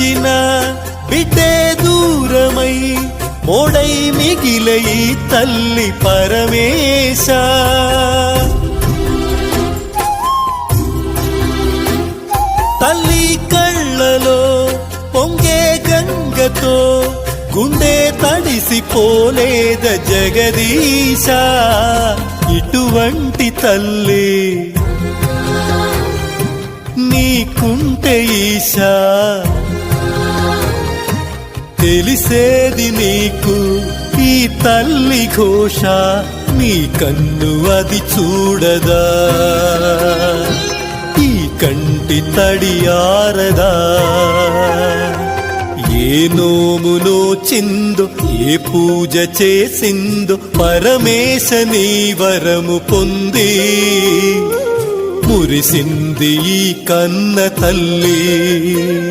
ఇచ్చిన బిడ్డే దూరమై మోడై మిగిలే ఈ తల్లి పరమేశ. తల్లి కళ్ళలో పొంగే గంగతో గుండె తడిసిపోలేద జగదీశ. ఇటువంటి తల్లి నీకుంటే ఈశా, తెలిసేది నీకు ఈ తల్లి ఘోష. నీ కన్ను అది చూడదా, ఈ కంటి తడి ఆరదా. ఏ నోమునో చిందో, ఏ పూజ చేసిందో పరమేశ నీ వరము పొంది మురిసింది ఈ కన్న తల్లి.